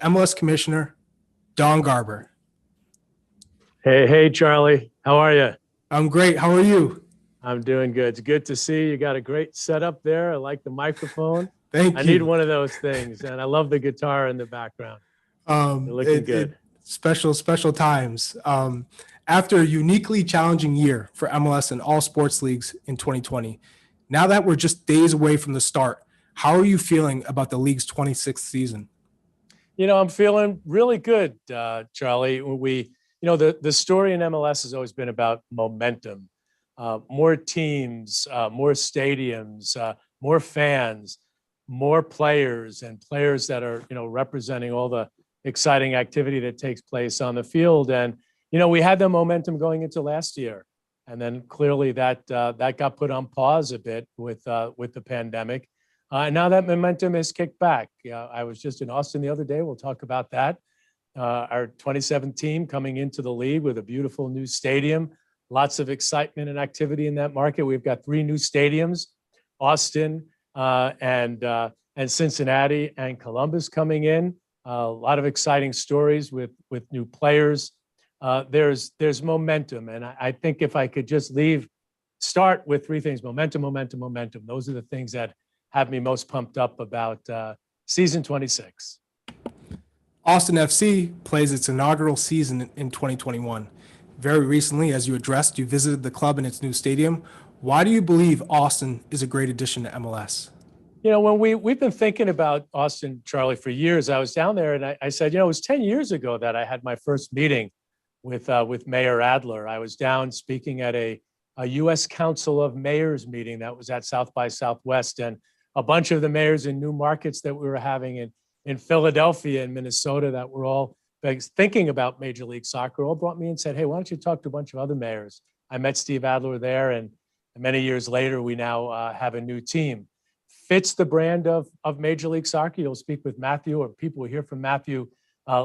MLS Commissioner Don Garber. Hey, Charlie. How are you? I'm great. How are you? I'm doing good. It's good to see you. You got a great setup there. I like the microphone. Thank I you. need one of those things, and I love the guitar in the background. You're looking good. Special times. After a uniquely challenging year for MLS and all sports leagues in 2020, now that we're just days away from the start, how are you feeling about the league's 26th season? I'm feeling really good, Charlie. The story in MLS has always been about momentum. More teams, more stadiums, more fans, more players, and players that are, representing all the exciting activity that takes place on the field. And, we had the momentum going into last year. And then clearly that got put on pause a bit with the pandemic. And now that momentum is kicked back. I was just in Austin the other day. We'll talk about that. Our 27th team coming into the league with a beautiful new stadium. Lots of excitement and activity in that market. We've got 3 new stadiums, Austin and Cincinnati and Columbus coming in. A lot of exciting stories with new players. There's momentum. And I think if I could just start with 3 things: momentum. Those are the things that have me most pumped up about season 26. Austin FC plays its inaugural season in 2021. Very recently, as you addressed, you visited the club in its new stadium. Why do you believe Austin is a great addition to MLS? When we've been thinking about Austin, Charlie, for years. I was down there and I said, it was 10 years ago that I had my first meeting with Mayor Adler. I was down speaking at a U.S. Council of Mayors meeting that was at South by Southwest, and a bunch of the mayors in new markets that we were having in Philadelphia and Minnesota that were all thinking about Major League Soccer all brought me and said, hey, why don't you talk to a bunch of other mayors? I met Steve Adler there, and many years later, we now have a new team. Fits the brand of Major League Soccer. You'll speak with Matthew, or people will hear from Matthew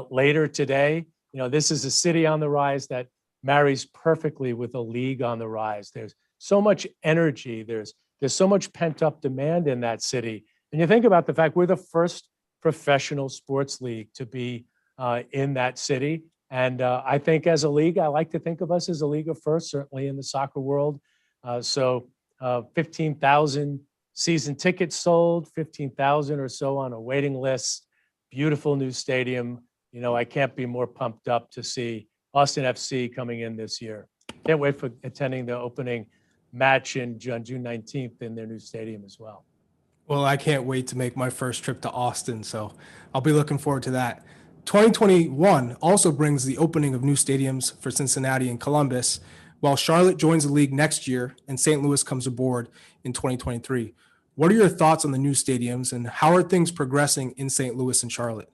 later today. This is a city on the rise that marries perfectly with a league on the rise. There's so much energy. There's so much pent-up demand in that city. And you think about the fact we're the first professional sports league to be in that city. And I think as a league, I like to think of us as a league of first, certainly in the soccer world. 15,000 season tickets sold, 15,000 or so on a waiting list, beautiful new stadium. I can't be more pumped up to see Austin FC coming in this year. Can't wait for attending the opening match on June 19th in their new stadium as well. Well, I can't wait to make my first trip to Austin, so I'll be looking forward to that. 2021 also brings the opening of new stadiums for Cincinnati and Columbus, while Charlotte joins the league next year and St. Louis comes aboard in 2023. What are your thoughts on the new stadiums, and how are things progressing in St. Louis and Charlotte?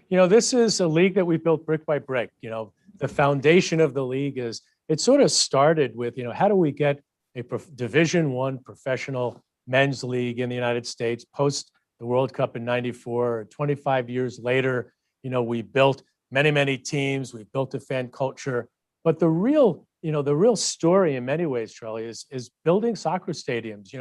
This is a league that we built brick by brick. The foundation of the league is, it sort of started with, how do we get a Division I professional men's league in the United States post the World Cup in '94. 25 years later, we built many teams. We built a fan culture. But the real story in many ways, Charlie, is building soccer stadiums.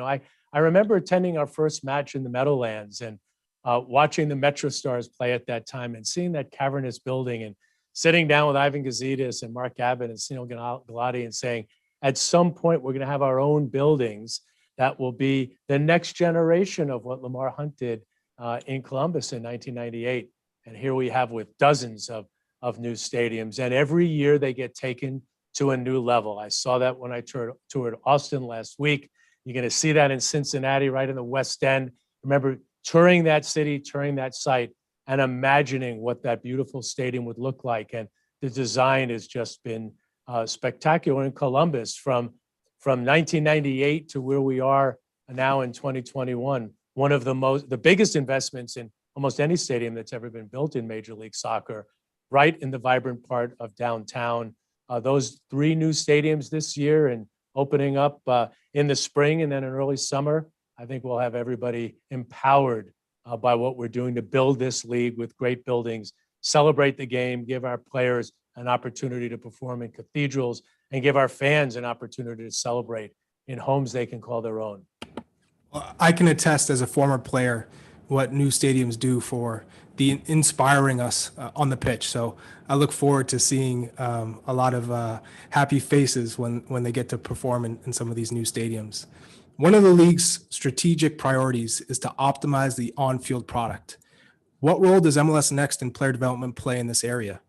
I remember attending our first match in the Meadowlands and watching the MetroStars play at that time and seeing that cavernous building and sitting down with Ivan Gazidis and Mark Abbott and Sino Galati and saying, at some point, we're going to have our own buildings that will be the next generation of what Lamar Hunt did in Columbus in 1998. And here we have with dozens of new stadiums. And every year they get taken to a new level. I saw that when I toured Austin last week. You're going to see that in Cincinnati, right in the West End. Remember touring that city, touring that site, and imagining what that beautiful stadium would look like. And the design has just been spectacular in Columbus from 1998 to where we are now in 2021. One of the biggest investments in almost any stadium that's ever been built in Major League Soccer, right in the vibrant part of downtown. Those 3 new stadiums this year and opening up in the spring and then in early summer, I think we'll have everybody empowered by what we're doing to build this league with great buildings, celebrate the game, give our players an opportunity to perform in cathedrals, and give our fans an opportunity to celebrate in homes they can call their own. I can attest as a former player what new stadiums do for the inspiring us on the pitch. So I look forward to seeing a lot of happy faces when they get to perform in some of these new stadiums. One of the league's strategic priorities is to optimize the on-field product. What role does MLS Next and player development play in this area?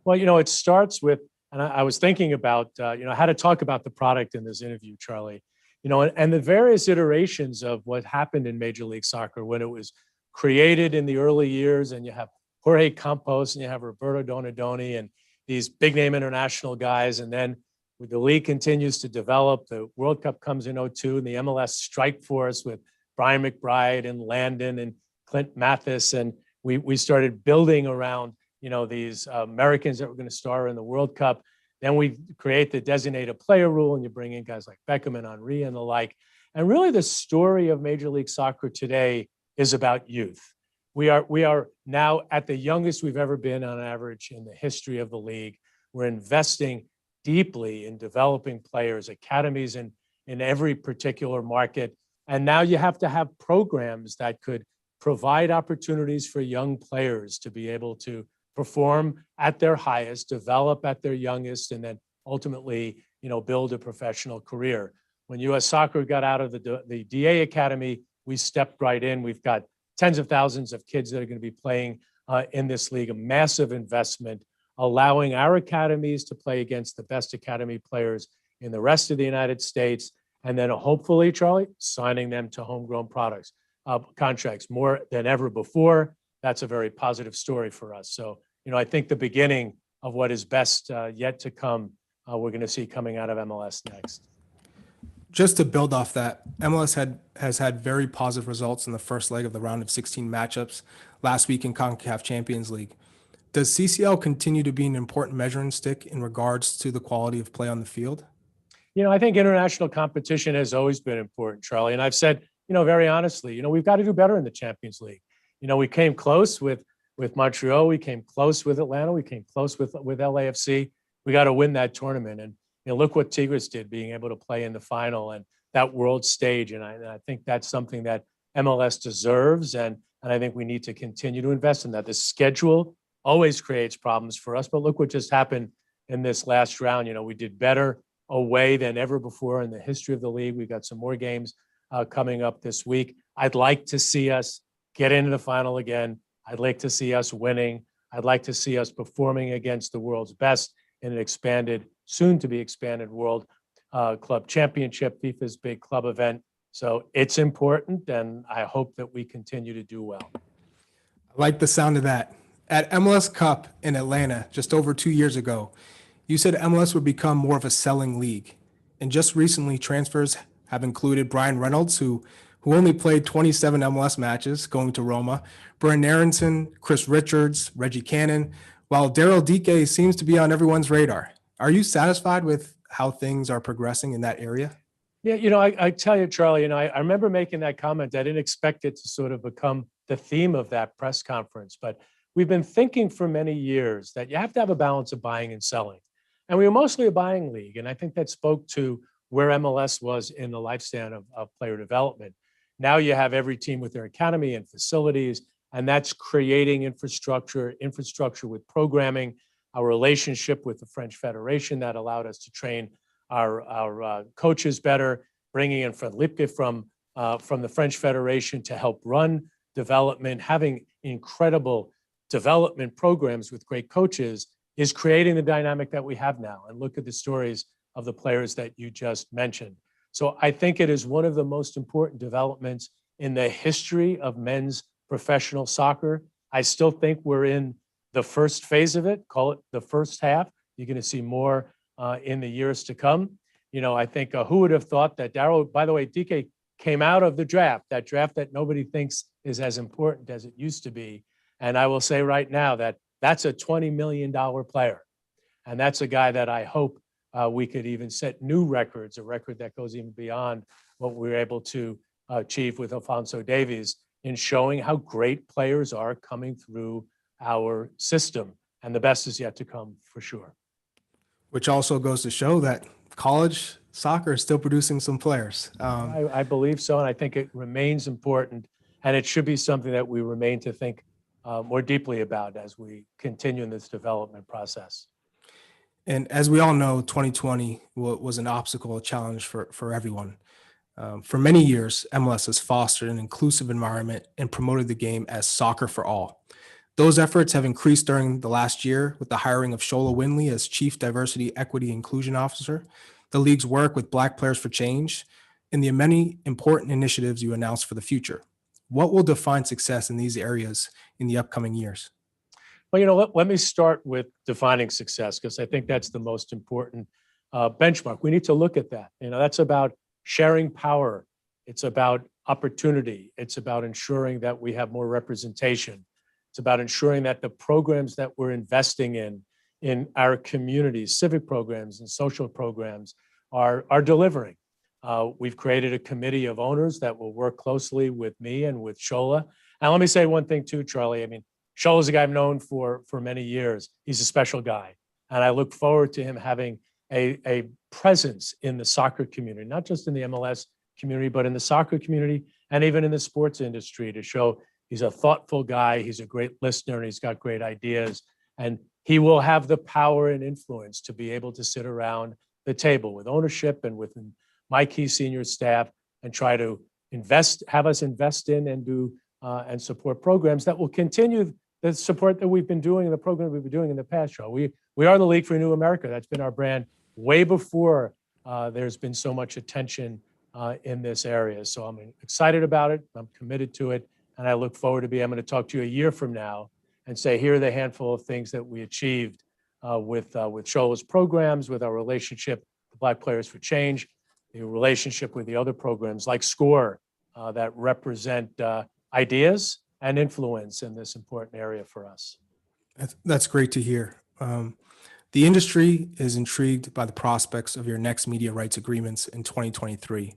Well, it starts with, and I was thinking about, how to talk about the product in this interview, Charlie, and the various iterations of what happened in Major League Soccer when it was created in the early years, and you have Jorge Campos and you have Roberto Donadoni and these big name international guys. And then the league continues to develop. The World Cup comes in 2002 and the MLS Strike Force with Brian McBride and Landon and Clint Mathis. And we started building around, these Americans that were going to star in the World Cup. Then we create the designated player rule and you bring in guys like Beckham and Henry and the like. And really the story of Major League Soccer today is about youth. We are now at the youngest we've ever been on average in the history of the league. We're investing deeply in developing players, academies in every particular market. And now you have to have programs that could provide opportunities for young players to be able to perform at their highest, develop at their youngest, and then ultimately, build a professional career. When U.S. Soccer got out of the DA Academy, we stepped right in. We've got tens of thousands of kids that are going to be playing in this league, a massive investment, allowing our academies to play against the best academy players in the rest of the United States, and then hopefully, Charlie, signing them to homegrown contracts more than ever before. That's a very positive story for us. So, I think the beginning of what is best yet to come, we're going to see coming out of MLS Next. Just to build off that, MLS has had very positive results in the first leg of the round of 16 matchups last week in CONCACAF Champions League. Does CCL continue to be an important measuring stick in regards to the quality of play on the field? I think international competition has always been important, Charlie. And I've said, very honestly, we've got to do better in the Champions League. We came close with Montreal. We came close with Atlanta. We came close with LAFC. We got to win that tournament. And look what Tigres did, being able to play in the final and that world stage. And I think that's something that MLS deserves. And I think we need to continue to invest in that. The schedule always creates problems for us. But look what just happened in this last round. We did better away than ever before in the history of the league. We got some more games coming up this week. I'd like to see us get into the final again. I'd like to see us winning. I'd like to see us performing against the world's best in an expanded, soon to be expanded World Club Championship, FIFA's big club event. So it's important, and I hope that we continue to do well. I like the sound of that. At MLS Cup in Atlanta just over 2 years ago, you said MLS would become more of a selling league. And just recently, transfers have included Brian Reynolds, who only played 27 MLS matches, going to Roma, Brandon Aronson, Chris Richards, Reggie Cannon, while Daryl Dike seems to be on everyone's radar. Are you satisfied with how things are progressing in that area? Yeah, I tell you, Charlie, I remember making that comment. I didn't expect it to sort of become the theme of that press conference, but we've been thinking for many years that you have to have a balance of buying and selling. And we were mostly a buying league. And I think that spoke to where MLS was in the lifespan of player development. Now you have every team with their academy and facilities, and that's creating infrastructure with programming, our relationship with the French Federation that allowed us to train our coaches better, bringing in Fred Lipke from the French Federation to help run development, having incredible development programs with great coaches is creating the dynamic that we have now. And look at the stories of the players that you just mentioned. So I think it is one of the most important developments in the history of men's professional soccer. I still think we're in the first phase of it, call it the first half. You're going to see more in the years to come. I think who would have thought that Daryl, by the way, DK came out of the draft, that draft that nobody thinks is as important as it used to be. And I will say right now that that's a $20 million player. And that's a guy that I hope we could even set new records, a record that goes even beyond what we were able to achieve with Alphonso Davies in showing how great players are coming through our system. And the best is yet to come for sure. Which also goes to show that college soccer is still producing some players. I believe so. And I think it remains important. And it should be something that we remain to think more deeply about as we continue in this development process. And as we all know, 2020 was an obstacle, a challenge for everyone. For many years, MLS has fostered an inclusive environment and promoted the game as soccer for all. Those efforts have increased during the last year with the hiring of Shola Winley as Chief Diversity, Equity, Inclusion Officer, the league's work with Black Players for Change, and the many important initiatives you announced for the future. What will define success in these areas in the upcoming years? Well, let me start with defining success, because I think that's the most important benchmark. We need to look at that. That's about sharing power. It's about opportunity. It's about ensuring that we have more representation. It's about ensuring that the programs that we're investing in our communities, civic programs and social programs, are delivering. We've created a committee of owners that will work closely with me and with Shola. And let me say one thing too, Charlie. Shola's a guy I've known for many years. He's a special guy. And I look forward to him having a presence in the soccer community, not just in the MLS community, but in the soccer community and even in the sports industry, to show he's a thoughtful guy, he's a great listener, and he's got great ideas. And he will have the power and influence to be able to sit around the table with ownership and with my key senior staff and try to have us invest in and do and support programs that will continue the support that we've been doing and the program we've been doing in the past, Charlie. We are the League for a New America. That's been our brand way before there's been so much attention in this area. So I'm excited about it. I'm committed to it. And I look forward to being able to talk to you a year from now and say, here are the handful of things that we achieved with Shola's programs, with our relationship with Black Players for Change, the relationship with the other programs like SCORE that represent ideas and influence in this important area for us. That's great to hear. The industry is intrigued by the prospects of your next media rights agreements in 2023.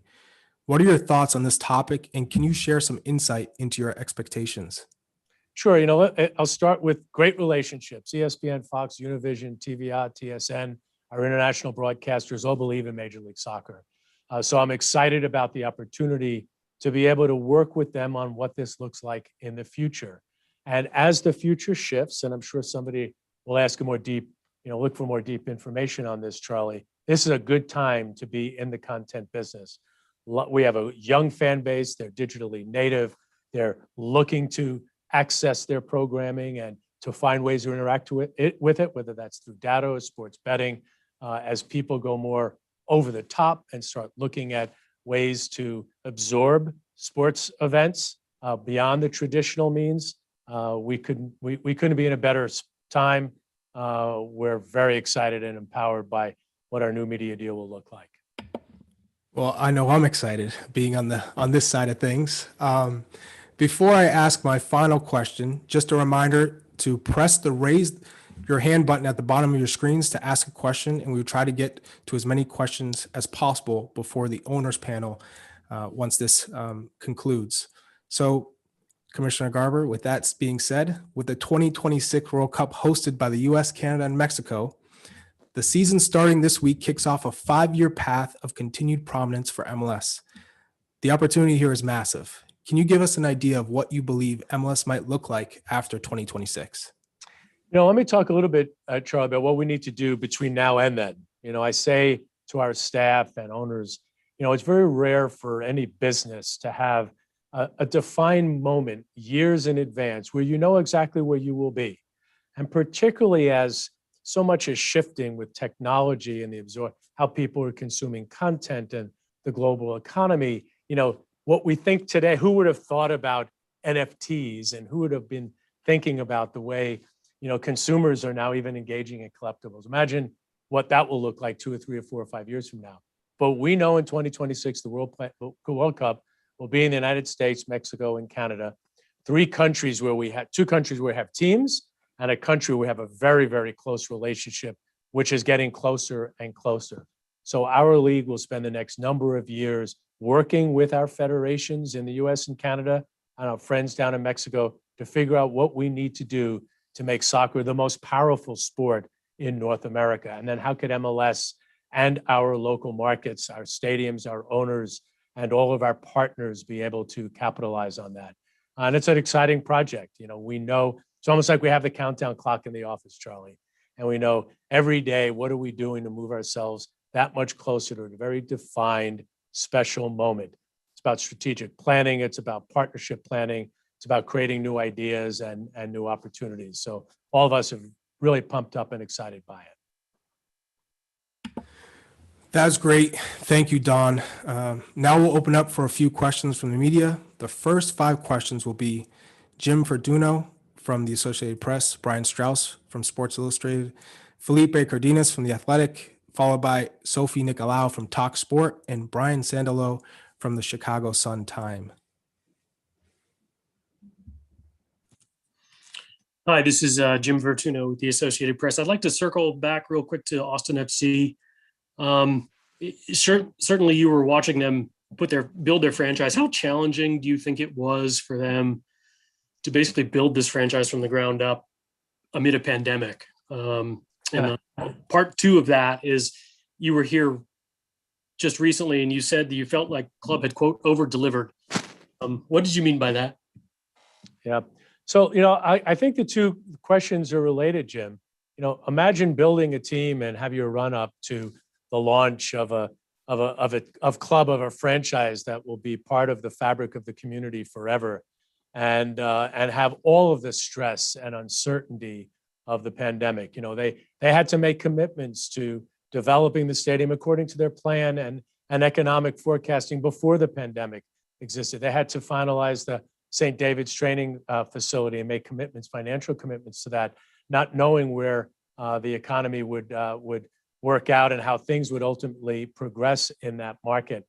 What are your thoughts on this topic, and can you share some insight into your expectations? Sure. I'll start with great relationships. ESPN, Fox, Univision, TVA, TSN, our international broadcasters all believe in Major League Soccer. So I'm excited about the opportunity to be able to work with them on what this looks like in the future. And as the future shifts, and I'm sure somebody will ask look for more deep information on this, Charlie, this is a good time to be in the content business. We have a young fan base. They're digitally native. They're looking to access their programming and to find ways to interact with it, whether that's through data or sports betting, as people go more over the top and start looking at ways to absorb sports events beyond the traditional means. We couldn't be in a better time. We're very excited and empowered by what our new media deal will look like. Well, I know I'm excited being on this side of things. Before I ask my final question, just a reminder to press the raise your hand button at the bottom of your screens to ask a question, and we will try to get to as many questions as possible before the owners panel once this concludes. So, Commissioner Garber, with that being said, with the 2026 World Cup hosted by the US, Canada, and Mexico, the season starting this week kicks off a 5-year path of continued prominence for MLS. The opportunity here is massive. Can you give us an idea of what you believe MLS might look like after 2026? Let me talk a little bit, Charlie, about what we need to do between now and then. I say to our staff and owners, it's very rare for any business to have a defined moment years in advance where you know exactly where you will be. And particularly as so much is shifting with technology and how people are consuming content and the global economy, what we think today, who would have thought about NFTs and who would have been thinking about the way, consumers are now even engaging in collectibles. Imagine what that will look like 2 or 3 or 4 or 5 years from now. But we know in 2026, the World Cup will be in the United States, Mexico, and Canada. 2 countries where we have teams, and a country where we have a very, very close relationship, which is getting closer and closer. So our league will spend the next number of years working with our federations in the US and Canada and our friends down in Mexico to figure out what we need to do to make soccer the most powerful sport in North America. And then how could MLS and our local markets, our stadiums, our owners, and all of our partners be able to capitalize on that? And it's an exciting project. We know it's almost like we have the countdown clock in the office, Charlie. And we know every day, what are we doing to move ourselves that much closer to a very defined, special moment? It's about strategic planning. It's about partnership planning. It's about creating new ideas and new opportunities. So all of us are really pumped up and excited by it. That's great. Thank you, Don. Now we'll open up for a few questions from the media. The first 5 questions will be Jim Vertuno from the Associated Press, Brian Straus from Sports Illustrated, Felipe Cardenas from The Athletic, followed by Sophie Nicolaou from Talk Sport, and Brian Sandalo from the Chicago Sun-Times. Hi, this is Jim Vertuno with the Associated Press. I'd like to circle back real quick to Austin FC. Certainly you were watching them build their franchise. How challenging do you think it was for them to basically build this franchise from the ground up amid a pandemic? Part 2 of that is you were here just recently and you said that you felt like club had, quote, over-delivered. What did you mean by that? Yeah. So, I think the 2 questions are related, Jim. Imagine building a team and have your run up to the launch of a franchise that will be part of the fabric of the community forever, and have all of the stress and uncertainty of the pandemic. They had to make commitments to developing the stadium according to their plan and economic forecasting before the pandemic existed. They had to finalize the St. David's training facility and make commitments, financial commitments to that, not knowing where the economy would work out and how things would ultimately progress in that market.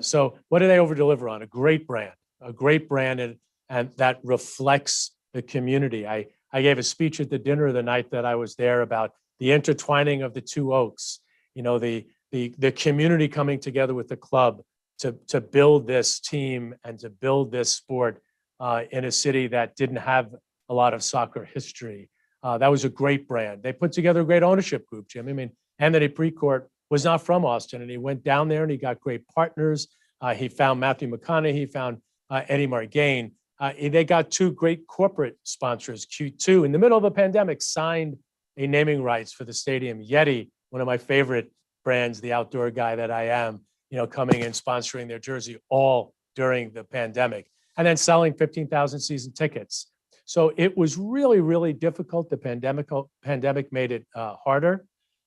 So what do they over-deliver on? A great brand, and that reflects the community. I gave a speech at the dinner the night that I was there about the intertwining of the 2 oaks, the community coming together with the club to build this team and to build this sport in a city that didn't have a lot of soccer history. That was a great brand. They put together a great ownership group, Jim. I mean, Anthony Precourt was not from Austin, and he went down there and he got great partners. He found Matthew McConaughey, he found Eddie Margain. They got 2 great corporate sponsors. Q2, in the middle of the pandemic, signed a naming rights for the stadium. Yeti, one of my favorite brands, the outdoor guy that I am, coming and sponsoring their jersey all during the pandemic, and then selling 15,000 season tickets. So it was really, really difficult. The pandemic made it harder.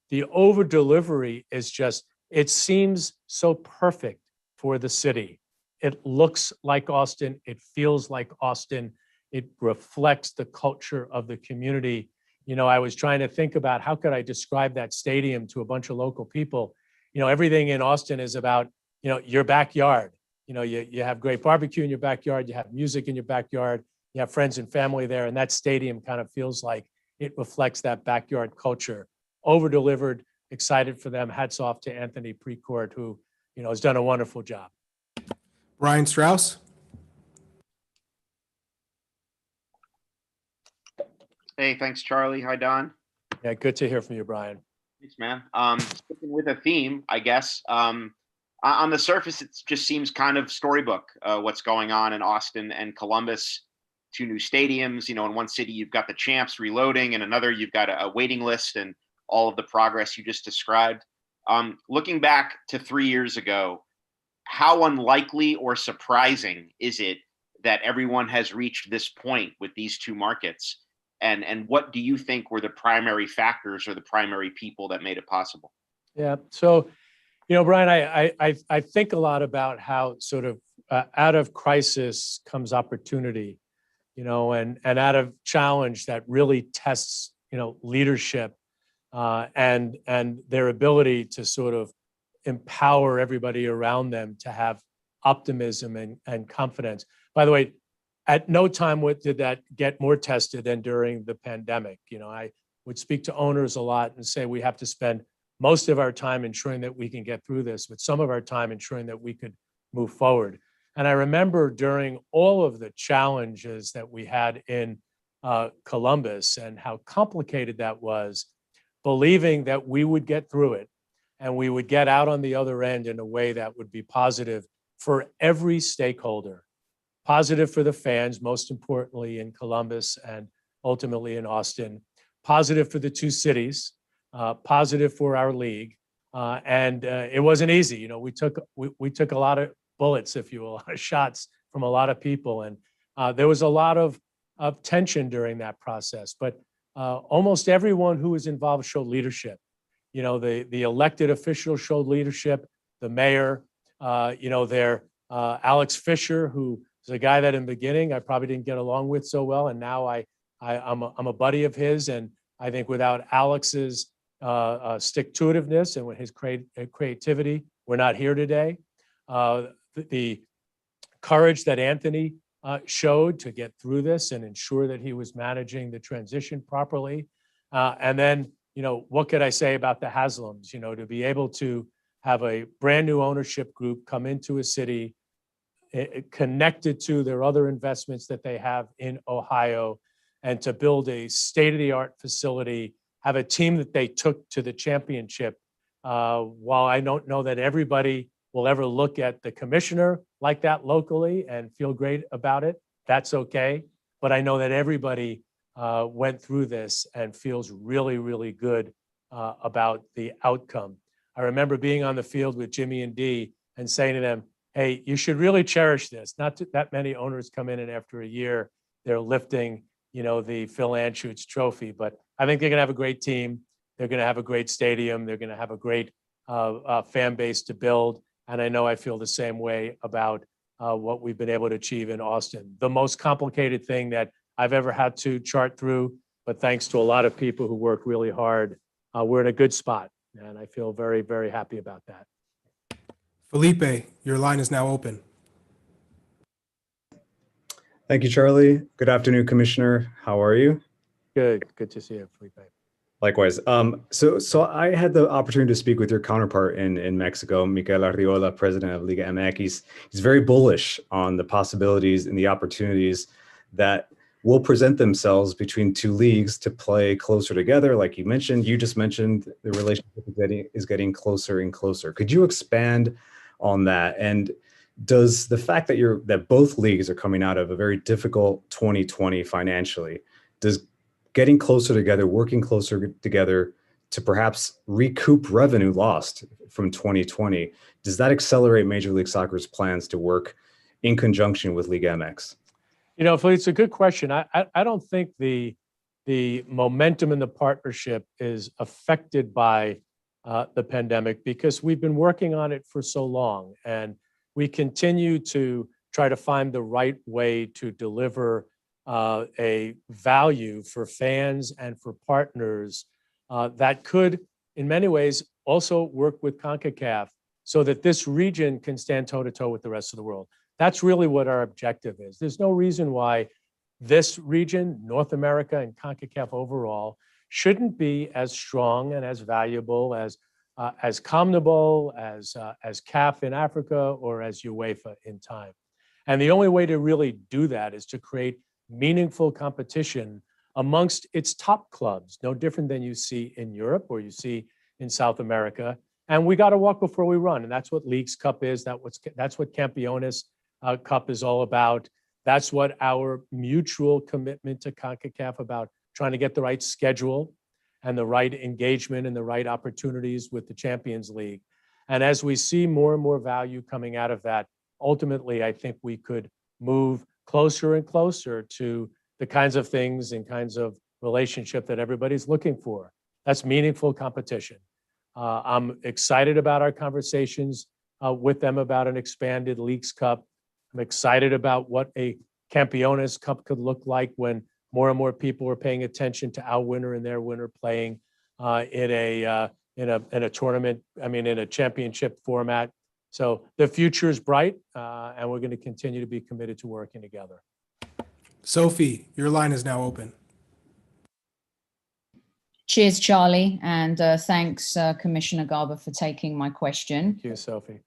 The over delivery is just, it seems so perfect for the city. It looks like Austin. It feels like Austin. It reflects the culture of the community. I was trying to think about how could I describe that stadium to a bunch of local people. Everything in Austin is about, your backyard. You have great barbecue in your backyard. You have music in your backyard. You have friends and family there. And that stadium kind of feels like it reflects that backyard culture. Over-delivered, excited for them. Hats off to Anthony Precourt, who, has done a wonderful job. Brian Straus. Hey, thanks, Charlie. Hi, Don. Yeah, good to hear from you, Brian. Thanks, man. Sticking with a theme, I guess. On the surface, it just seems kind of storybook, what's going on in Austin and Columbus. 2 new stadiums. In one city, you've got the champs reloading, and another, you've got a waiting list and all of the progress you just described. Looking back to 3 years ago, how unlikely or surprising is it that everyone has reached this point with these 2 markets? And what do you think were the primary factors or the primary people that made it possible? Yeah. So, Brian, I think a lot about how sort of out of crisis comes opportunity, and out of challenge that really tests, leadership and their ability to sort of empower everybody around them to have optimism and confidence. By the way, at no time did that get more tested than during the pandemic. I would speak to owners a lot and say we have to spend most of our time ensuring that we can get through this, but some of our time ensuring that we could move forward. And I remember during all of the challenges that we had in Columbus and how complicated that was, believing that we would get through it and we would get out on the other end in a way that would be positive for every stakeholder. positive for the fans, most importantly in Columbus and ultimately in Austin, positive for the two cities, positive for our league. And it wasn't easy. You know, we took a lot of bullets, if you will, a lot of shots from a lot of people. And there was a lot of tension during that process. But almost everyone who was involved showed leadership. You know, the elected officials showed leadership, the mayor, Alex Fisher, who is a guy that in the beginning I probably didn't get along with so well. And now I'm a buddy of his. And I think without Alex's stick-to-itiveness and with his creativity, we're not here today. The courage that Anthony showed to get through this and ensure that he was managing the transition properly. And then, you know, what could I say about the Haslams? You know, to be able to have a brand new ownership group come into a city connected to their other investments that they have in Ohio, and to build a state-of-the-art facility, have a team that they took to the championship. While I don't know that everybody will ever look at the commissioner like that locally and feel great about it, that's okay. But I know that everybody went through this and feels really, really good about the outcome. I remember being on the field with Jimmy and Dee and saying to them, hey, you should really cherish this. Not that many owners come in and after a year, they're lifting, you know, the Phil Anschutz trophy, but I think they're gonna have a great team. They're gonna have a great stadium. They're gonna have a great fan base to build. And I know I feel the same way about what we've been able to achieve in Austin. The most complicated thing that I've ever had to chart through, but thanks to a lot of people who work really hard, we're in a good spot. And I feel very, very happy about that. Felipe, your line is now open. Thank you, Charlie. Good afternoon, Commissioner. How are you? Good to see you, Felipe. Likewise. So I had the opportunity to speak with your counterpart in Mexico, Mikel Arriola, president of Liga MX. He's very bullish on the possibilities and the opportunities that will present themselves between two leagues to play closer together. Like you just mentioned, the relationship is getting closer and closer. Could you expand on that? And does the fact that both leagues are coming out of a very difficult 2020 financially, does getting closer together, working closer together to perhaps recoup revenue lost from 2020, does that accelerate Major League Soccer's plans to work in conjunction with Liga MX? You know, Felipe, it's a good question. I don't think the momentum in the partnership is affected by the pandemic because we've been working on it for so long, and we continue to try to find the right way to deliver a value for fans and for partners that could, in many ways, also work with CONCACAF so that this region can stand toe-to-toe with the rest of the world. That's really what our objective is. There's no reason why this region, North America and CONCACAF overall, shouldn't be as strong and as valuable as CONMEBOL, as CAF in Africa, or as UEFA in time. And the only way to really do that is to create meaningful competition amongst its top clubs, no different than you see in Europe or you see in South America. And we got to walk before we run. And that's what Leagues Cup is. That's what Campeones Cup is all about. That's what our mutual commitment to CONCACAF about trying to get the right schedule and the right engagement and the right opportunities with the Champions League. And as we see more and more value coming out of that, ultimately, I think we could move closer and closer to the kinds of things and kinds of relationship that everybody's looking for. That's meaningful competition. I'm excited about our conversations with them about an expanded Leagues Cup. I'm excited about what a Campeones Cup could look like when more and more people are paying attention to our winner and their winner playing in a tournament. I mean, in a championship format. So the future is bright, and we're going to continue to be committed to working together. Sophie, your line is now open. Cheers, Charlie, and thanks, Commissioner Garber, for taking my question. Thank you, Sophie.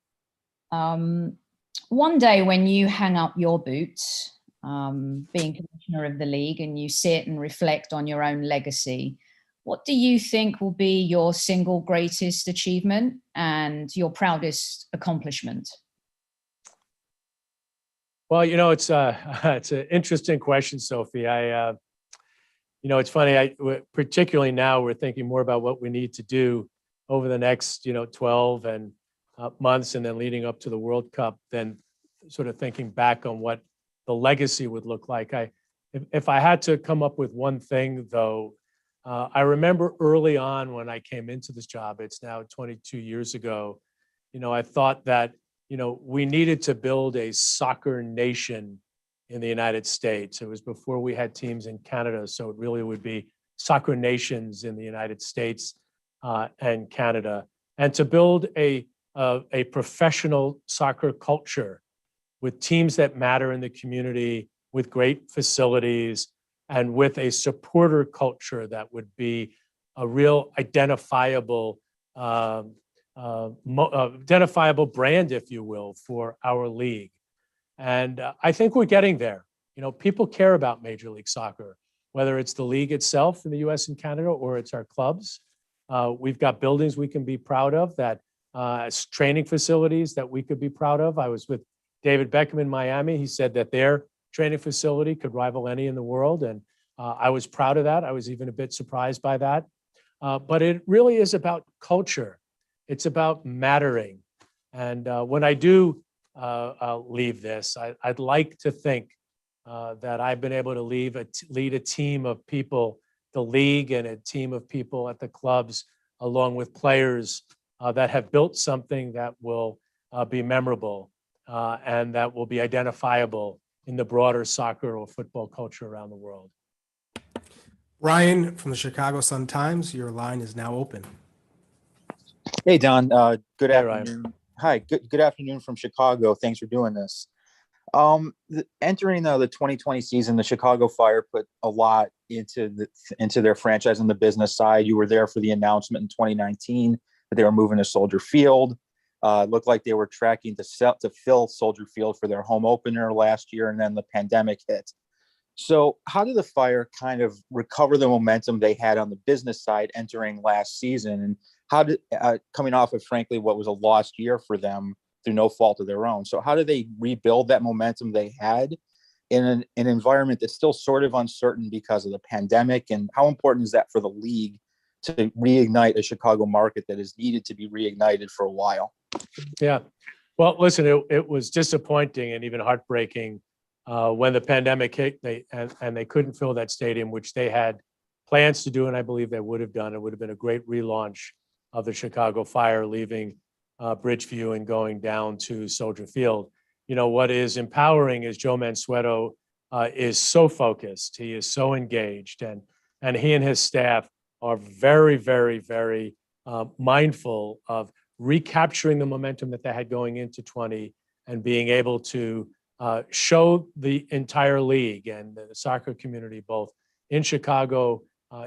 One day when you hang up your boots, being commissioner of the league, and you sit and reflect on your own legacy, what do you think will be your single greatest achievement and your proudest accomplishment? Well, it's it's an interesting question, Sophie. It's funny. Particularly now we're thinking more about what we need to do over the next 12 and months, and then leading up to the World Cup, than sort of thinking back on what the legacy would look like. If I had to come up with one thing, though, I remember early on when I came into this job. It's now 22 years ago. I thought that we needed to build a soccer nation in the United States. It was before we had teams in Canada, so it really would be soccer nations in the United States and Canada, and to build a professional soccer culture with teams that matter in the community, with great facilities, and with a supporter culture that would be a real identifiable brand, if you will, for our league. And I think we're getting there. People care about Major League Soccer, whether it's the league itself in the US and Canada or it's our clubs. We've got buildings we can be proud of, that training facilities that we could be proud of. I was with David Beckham in Miami. He said that their training facility could rival any in the world. And I was proud of that. I was even a bit surprised by that. But it really is about culture. It's about mattering. And when I do leave this, I'd like to think that I've been able to lead a team of people, the league, and a team of people at the clubs, along with players that have built something that will be memorable and that will be identifiable in the broader soccer or football culture around the world. Ryan from the Chicago Sun-Times, your line is now open. Hey, Don. Good Hey, Ryan. afternoon. Hi. Good afternoon from Chicago. Thanks for doing this. Entering the 2020 season, the Chicago Fire put a lot into their franchise on the business side. You were there for the announcement in 2019 that they were moving to Soldier Field. It looked like they were tracking to fill Soldier Field for their home opener last year, and then the pandemic hit. So how did the Fire kind of recover the momentum they had on the business side entering last season? And how did, coming off of, frankly, what was a lost year for them through no fault of their own. So how did they rebuild that momentum they had in an environment that's still sort of uncertain because of the pandemic? And how important is that for the league to reignite a Chicago market that is needed to be reignited for a while? Yeah. Well, listen, it was disappointing and even heartbreaking when the pandemic hit, and they couldn't fill that stadium, which they had plans to do, and I believe they would have done. It would have been a great relaunch of the Chicago Fire, leaving Bridgeview and going down to Soldier Field. What is empowering is Joe Mansueto is so focused. He is so engaged, and he and his staff are very, very, very mindful of recapturing the momentum that they had going into 20 and being able to show the entire league and the soccer community, both in Chicago,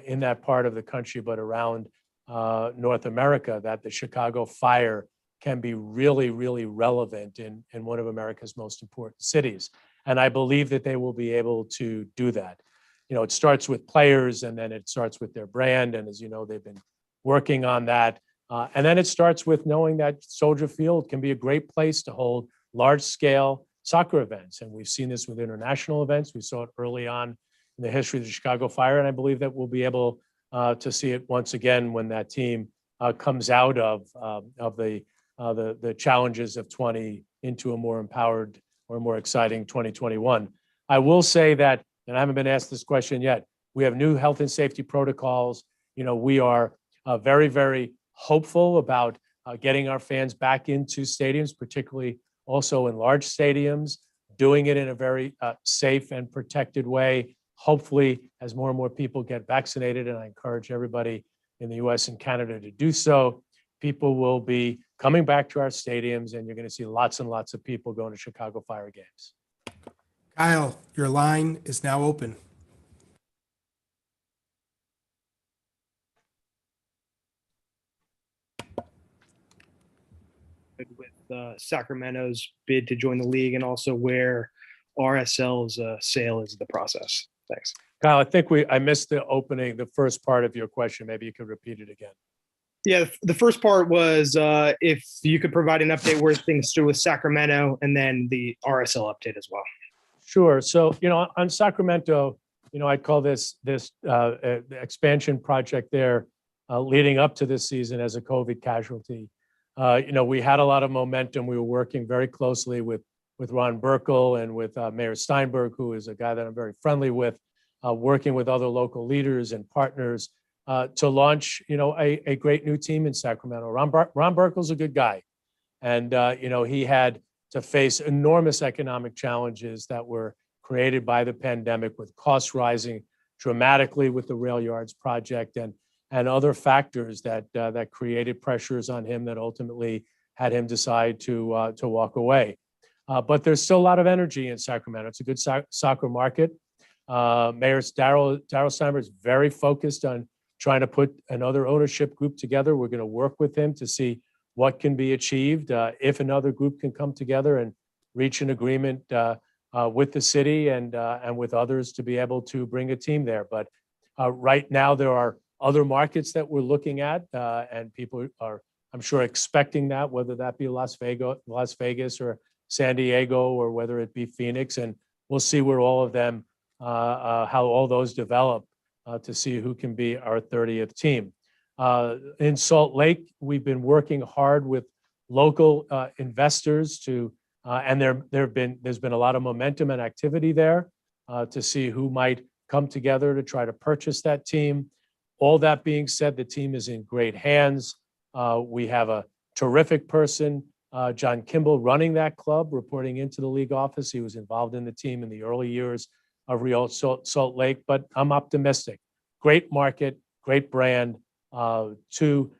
in that part of the country, but around North America, that the Chicago Fire can be really, really relevant in one of America's most important cities. And I believe that they will be able to do that. It starts with players, and then it starts with their brand. And as you know, they've been working on that. And then it starts with knowing that Soldier Field can be a great place to hold large-scale soccer events. And we've seen this with international events. We saw it early on in the history of the Chicago Fire. And I believe that we'll be able to see it once again when that team comes out of the challenges of 20 into a more empowered or more exciting 2021. I will say that, and I haven't been asked this question yet, we have new health and safety protocols. We are very, very hopeful about getting our fans back into stadiums, particularly also in large stadiums, doing it in a very safe and protected way. Hopefully, as more and more people get vaccinated, and I encourage everybody in the US and Canada to do so, people will be coming back to our stadiums, and you're going to see lots and lots of people going to Chicago Fire games. Kyle, your line is now open. With Sacramento's bid to join the league, and also where RSL's sale is the process. Thanks. Kyle, I think I missed the first part of your question. Maybe you could repeat it again. Yeah, the first part was if you could provide an update where things stood with Sacramento, and then the RSL update as well. Sure. So, on Sacramento, I'd call this expansion project there leading up to this season as a COVID casualty. We had a lot of momentum. We were working very closely with Ron Burkle and with Mayor Steinberg, who is a guy that I'm very friendly with, working with other local leaders and partners to launch, a great new team in Sacramento. Ron Burkle's a good guy. And, he had to face enormous economic challenges that were created by the pandemic, with costs rising dramatically with the rail yards project and other factors that created pressures on him that ultimately had him decide to walk away. But there's still a lot of energy in Sacramento. It's a good soccer market. Mayor Darryl Steinberg is very focused on trying to put another ownership group together. We're going to work with him to see what can be achieved, if another group can come together and reach an agreement with the city and with others to be able to bring a team there. But right now there are other markets that we're looking at, and people are, I'm sure, expecting that, whether that be Las Vegas or San Diego, or whether it be Phoenix. And we'll see where all of them, how all those develop to see who can be our 30th team. In Salt Lake, we've been working hard with local investors to, and there's been a lot of momentum and activity there to see who might come together to try to purchase that team. All that being said, the team is in great hands. We have a terrific person, John Kimball, running that club, reporting into the league office. He was involved in the team in the early years of Real Salt Lake, but I'm optimistic. Great market, great brand, two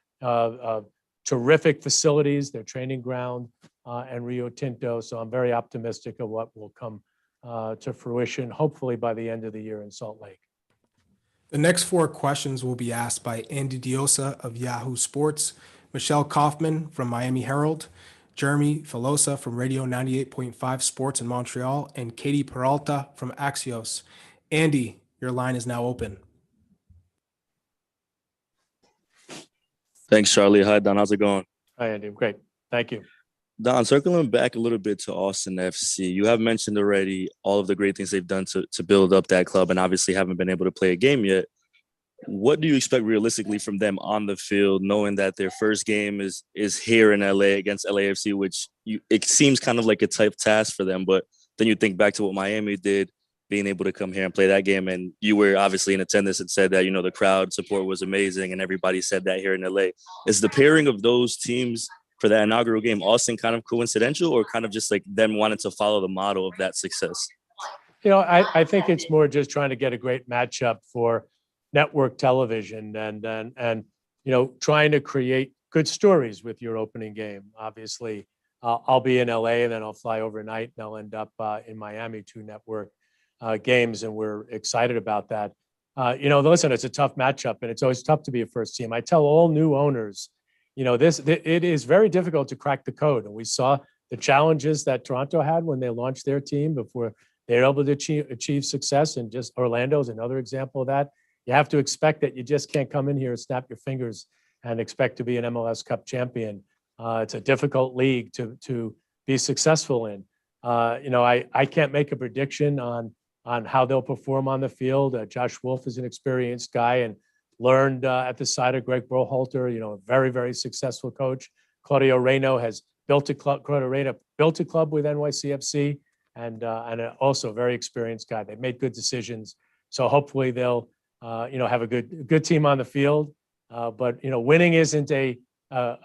terrific facilities, their training ground and Rio Tinto. So I'm very optimistic of what will come to fruition, hopefully by the end of the year in Salt Lake. The next 4 questions will be asked by Andy Diosa of Yahoo Sports, Michelle Kaufman from Miami Herald, Jeremy Filosa from Radio 98.5 Sports in Montreal, and Katie Peralta from Axios. Andy, your line is now open. Thanks, Charlie. Hi, Don. How's it going? Hi, Andy. Great. Thank you. Don, circling back a little bit to Austin FC, you have mentioned already all of the great things they've done to build up that club, and obviously haven't been able to play a game yet. What do you expect realistically from them on the field, knowing that their first game is here in LA against LAFC, which it seems kind of like a tough task for them, but then you think back to what Miami did, being able to come here and play that game, and you were obviously in attendance and said that, the crowd support was amazing, and everybody said that here in LA. Is the pairing of those teams for that inaugural game, Austin, kind of coincidental, or kind of just like them wanting to follow the model of that success? I think it's more just trying to get a great matchup for network television and trying to create good stories with your opening game. Obviously, I'll be in LA and then I'll fly overnight and I'll end up in Miami, 2 network games, and we're excited about that. Listen, it's a tough matchup, and it's always tough to be a first team. I tell all new owners, it is very difficult to crack the code. And we saw the challenges that Toronto had when they launched their team before they were able to achieve success. And just Orlando is another example of that. You have to expect that you just can't come in here and snap your fingers and expect to be an MLS Cup champion. It's a difficult league to be successful in. I can't make a prediction on how they'll perform on the field. Josh Wolf is an experienced guy and learned at the side of Greg Berhalter, a very, very successful coach. Claudio Reyno has built a club with NYCFC and also a very experienced guy. They've made good decisions. So hopefully they'll, have a good team on the field. But winning isn't a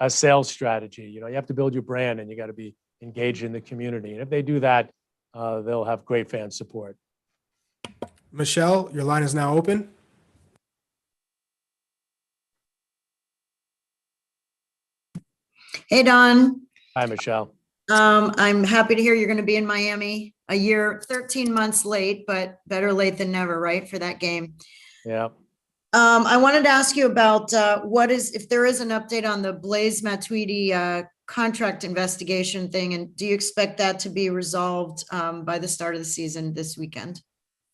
sales strategy. You have to build your brand, and you got to be engaged in the community. And if they do that, they'll have great fan support. Michelle, your line is now open. Hey, Don. Hi, Michelle. I'm happy to hear you're going to be in Miami a year, 13 months late, but better late than never, right, for that game. Yeah. I wanted to ask you about if there is an update on the Blaise Matuidi contract investigation thing, and do you expect that to be resolved by the start of the season this weekend?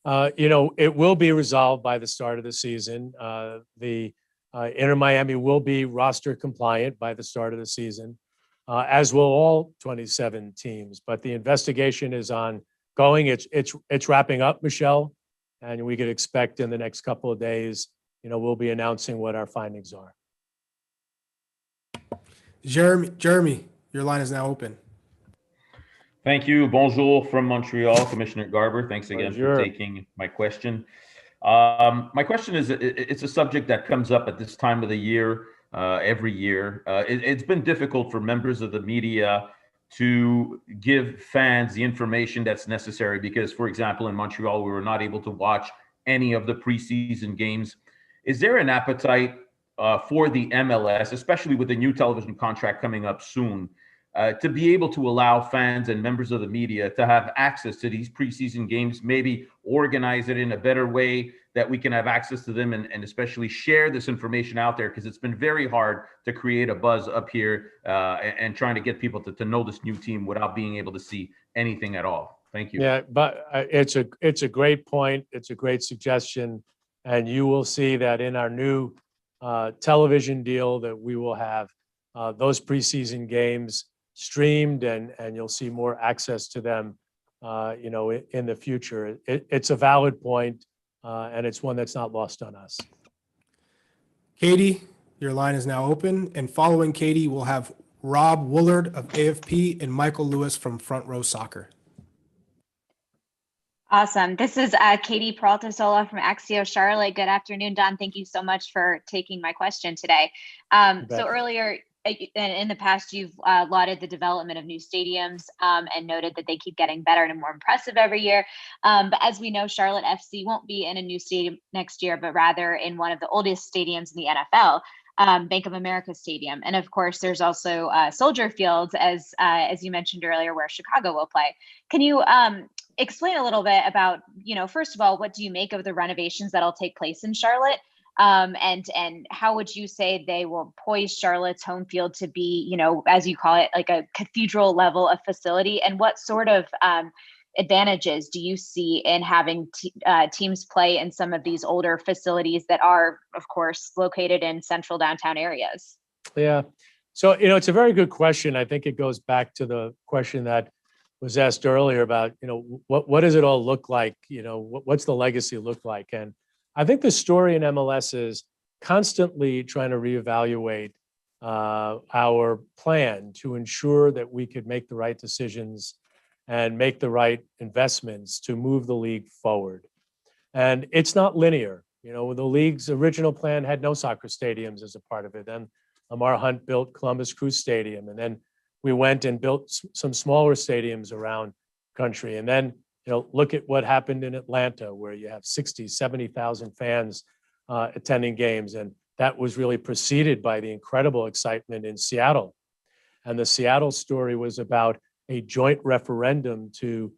It will be resolved by the start of the season. The Inter Miami will be roster compliant by the start of the season, as will all 27 teams. But the investigation is ongoing. It's wrapping up, Michelle, and we could expect in the next couple of days, we'll be announcing what our findings are. Jeremy, your line is now open. Thank you. Bonjour from Montreal, Commissioner Garber. Thanks again Bonjour. for taking my question. My question is, it's a subject that comes up at this time of the year, every year. It's been difficult for members of the media to give fans the information that's necessary because, for example, in Montreal, we were not able to watch any of the preseason games. Is there an appetite for the MLS, especially with the new television contract coming up soon, to be able to allow fans and members of the media to have access to these preseason games, maybe organize it in a better way that we can have access to them and especially share this information out there? Because it's been very hard to create a buzz up here and trying to get people to know this new team without being able to see anything at all. Thank you. Yeah, but it's a great point. It's a great suggestion. And you will see that in our new television deal that we will have those preseason games streamed and you'll see more access to them, in the future. It's a valid point, and it's one that's not lost on us. Katie, your line is now open. And following Katie, we'll have Rob Woollard of AFP and Michael Lewis from Front Row Soccer. Awesome. This is Katie Peralta Soloff from Axio Charlotte. Good afternoon, Don. Thank you so much for taking my question today. So earlier in the past, you've lauded the development of new stadiums and noted that they keep getting better and more impressive every year. But as we know, Charlotte FC won't be in a new stadium next year, but rather in one of the oldest stadiums in the NFL. Bank of America Stadium. And of course, there's also Soldier Field, as you mentioned earlier, where Chicago will play. Can you explain a little bit about, first of all, what do you make of the renovations that'll take place in Charlotte? And how would you say they will poise Charlotte's home field to be, as you call it, like a cathedral level of facility? And what sort of advantages do you see in having teams play in some of these older facilities that are, of course, located in central downtown areas? Yeah. So, it's a very good question. I think it goes back to the question that was asked earlier about, what does it all look like? What's the legacy look like? And I think the story in MLS is constantly trying to reevaluate our plan to ensure that we could make the right decisions and make the right investments to move the league forward. And it's not linear. The league's original plan had no soccer stadiums as a part of it. Then Lamar Hunt built Columbus Crew Stadium. And then we went and built some smaller stadiums around country. And then, look at what happened in Atlanta, where you have 60, 70,000 fans attending games. And that was really preceded by the incredible excitement in Seattle. And the Seattle story was about a joint referendum to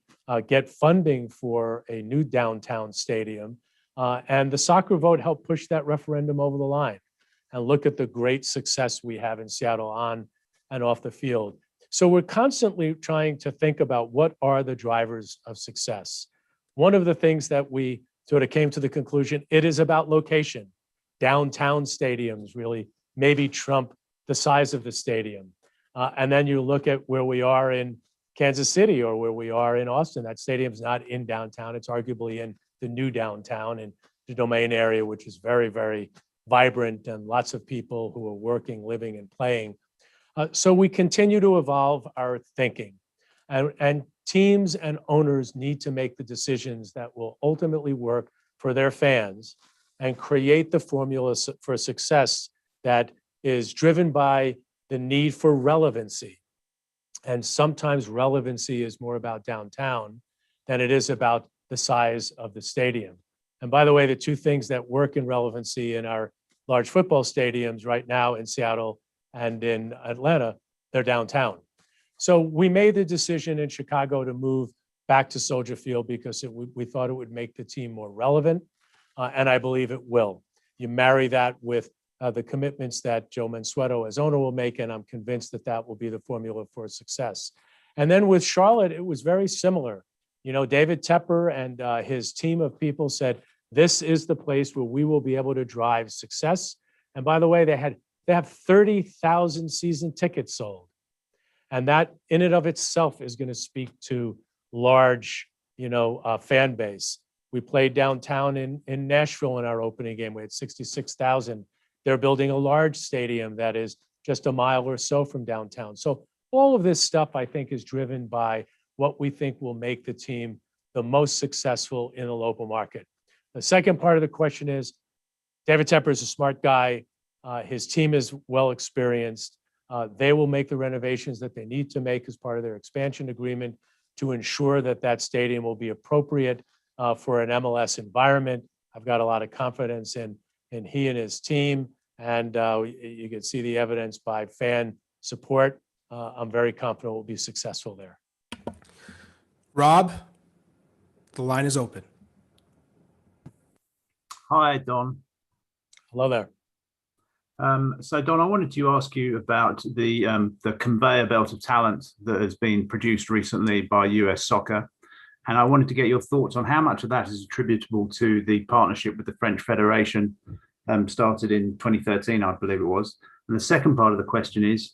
get funding for a new downtown stadium. And the soccer vote helped push that referendum over the line. And look at the great success we have in Seattle on and off the field. So we're constantly trying to think about what are the drivers of success. One of the things that we sort of came to the conclusion, it is about location. Downtown stadiums really maybe trump the size of the stadium. And then you look at where we are in Kansas City or where we are in Austin. That stadium's not in downtown. It's arguably in the new downtown in the Domain area, which is very, very vibrant and lots of people who are working, living, and playing. So we continue to evolve our thinking. And teams and owners need to make the decisions that will ultimately work for their fans and create the formula for success that is driven by the need for relevancy. And sometimes relevancy is more about downtown than it is about the size of the stadium. And by the way, the two things that work in relevancy in our large football stadiums right now in Seattle and in Atlanta, they're downtown. So we made the decision in Chicago to move back to Soldier Field because we thought it would make the team more relevant, and I believe it will. You marry that with the commitments that Joe Mansueto as owner will make, and I'm convinced that that will be the formula for success. And then with Charlotte, it was very similar. David Tepper and his team of people said, this is the place where we will be able to drive success. And by the way, they have 30,000 season tickets sold. And that in and of itself is going to speak to large, fan base. We played downtown in Nashville in our opening game. We had 66,000. They're building a large stadium that is just a mile or so from downtown. So all of this stuff, I think, is driven by what we think will make the team the most successful in the local market. The second part of the question is, David Tepper is a smart guy. His team is well experienced. They will make the renovations that they need to make as part of their expansion agreement to ensure that that stadium will be appropriate for an MLS environment. I've got a lot of confidence in he and his team, and you can see the evidence by fan support. I'm very confident we'll be successful there. Rob, the line is open. Hi, Don. Hello there. So, Don, I wanted to ask you about the conveyor belt of talent that has been produced recently by US Soccer. And I wanted to get your thoughts on how much of that is attributable to the partnership with the French Federation, started in 2013, I believe it was. And the second part of the question is,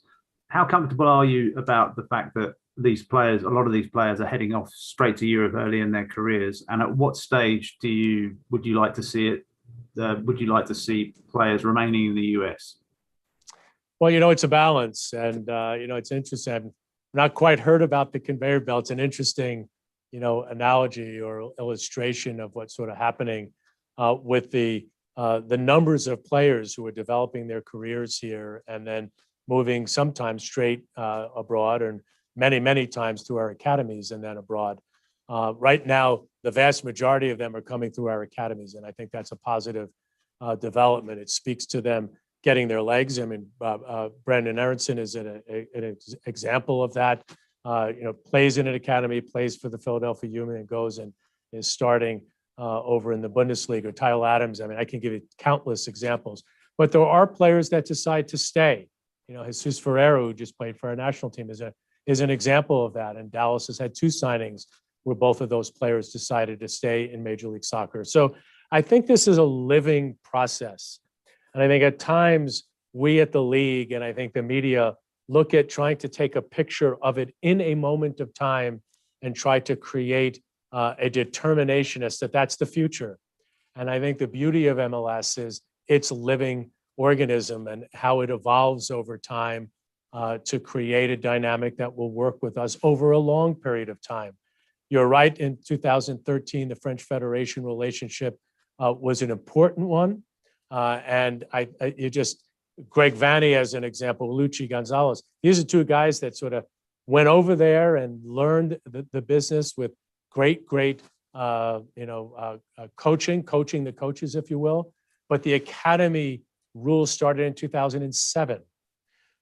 how comfortable are you about the fact that a lot of these players are heading off straight to Europe early in their careers? And at what stage would you like to see it? Would you like to see players remaining in the US? Well, it's a balance, and it's interesting. I've not quite heard about the conveyor belt. It's an interesting, analogy or illustration of what's sort of happening with the numbers of players who are developing their careers here and then moving sometimes straight abroad, and many times through our academies and then abroad. Right now, the vast majority of them are coming through our academies, and I think that's a positive development. It speaks to them getting their legs. I mean, Brandon Aronson is an example of that. Plays in an academy, plays for the Philadelphia Union, and goes and is starting over in the Bundesliga. Tyler Adams, I mean, I can give you countless examples. But there are players that decide to stay. Jesus Ferreira, who just played for our national team, is an example of that. And Dallas has had two signings where both of those players decided to stay in Major League Soccer. So I think this is a living process. And I think at times we at the league, and I think the media, look at trying to take a picture of it in a moment of time and try to create a determination as that that's the future. And I think the beauty of MLS is its living organism and how it evolves over time to create a dynamic that will work with us over a long period of time. You're right, in 2013, the French Federation relationship was an important one. And Greg Vanny as an example, Luchi Gonzalez, these are two guys that sort of went over there and learned the business with great coaching the coaches, if you will. But the academy rules started in 2007.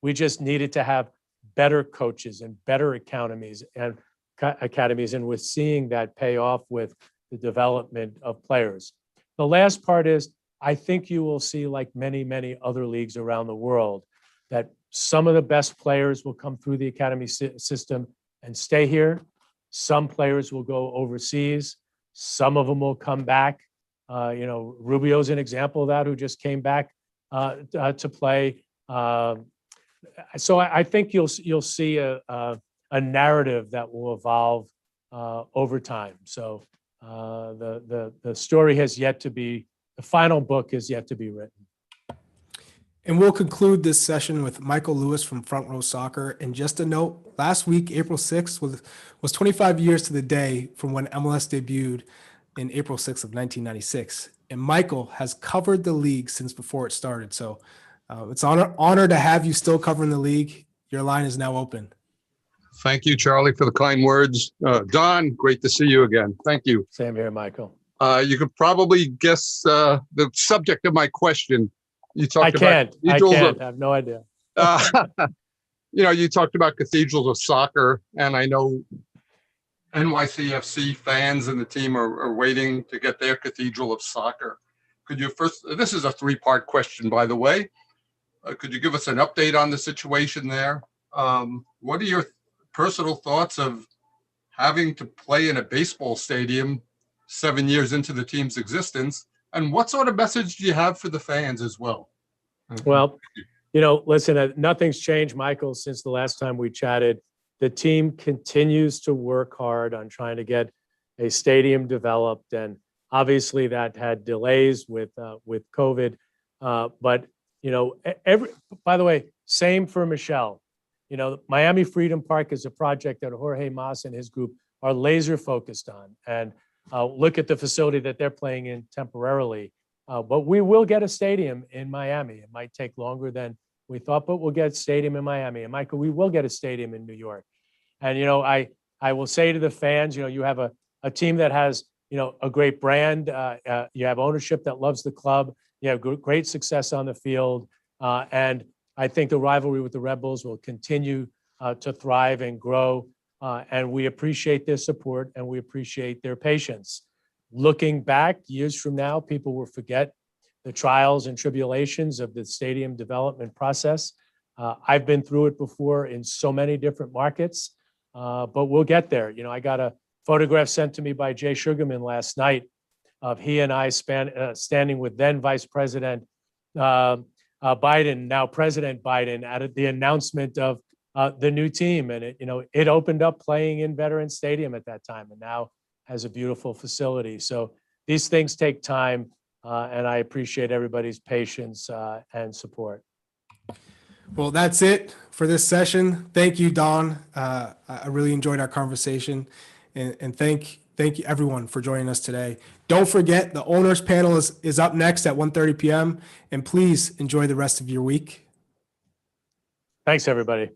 We just needed to have better coaches and better academies, and we're seeing that pay off with the development of players. The last part is, I think you will see, like many other leagues around the world, that some of the best players will come through the academy system and stay here. Some players will go overseas. Some of them will come back. Rubio's an example of that, who just came back to play. So I think you'll see a narrative that will evolve over time. So the story has yet to be, the final book is yet to be written. And we'll conclude this session with Michael Lewis from Front Row Soccer. And just a note, last week, April 6th, was 25 years to the day from when MLS debuted in April 6th of 1996. And Michael has covered the league since before it started. So it's an honor to have you still covering the league. Your line is now open. Thank you, Charlie, for the kind words. Don, great to see you again. Thank you. Same here, Michael. You could probably guess the subject of my question. You talked I about can't. I have no idea. You talked about cathedrals of soccer, and I know NYCFC fans and the team are waiting to get their cathedral of soccer. Could you first, this is a three-part question, by the way. Could you give us an update on the situation there? What are your personal thoughts of having to play in a baseball stadium 7 years into the team's existence? And what sort of message do you have for the fans as well? Well, listen, nothing's changed, Michael, since the last time we chatted. The team continues to work hard on trying to get a stadium developed, and obviously that had delays with COVID. But by the way, same for Michelle. Miami Freedom Park is a project that Jorge Mas and his group are laser focused on, and look at the facility that they're playing in temporarily. But we will get a stadium in Miami. It might take longer than we thought, but we'll get a stadium in Miami. And Michael, we will get a stadium in New York. And, I will say to the fans, you have a team that has, a great brand. You have ownership that loves the club. You have great success on the field. And I think the rivalry with the Red Bulls will continue to thrive and grow. And we appreciate their support and we appreciate their patience. Looking back years from now, people will forget the trials and tribulations of the stadium development process. I've been through it before in so many different markets, but we'll get there. I got a photograph sent to me by Jay Sugarman last night of he and I standing with then Vice President Biden, now President Biden, at the announcement of the new team. And it opened up playing in Veterans Stadium at that time, and now has a beautiful facility. So these things take time, and I appreciate everybody's patience and support. Well, that's it for this session. Thank you, Don. I really enjoyed our conversation, and thank you everyone for joining us today. Don't forget, the owners panel is up next at 1:30 p.m. and please enjoy the rest of your week. Thanks, everybody.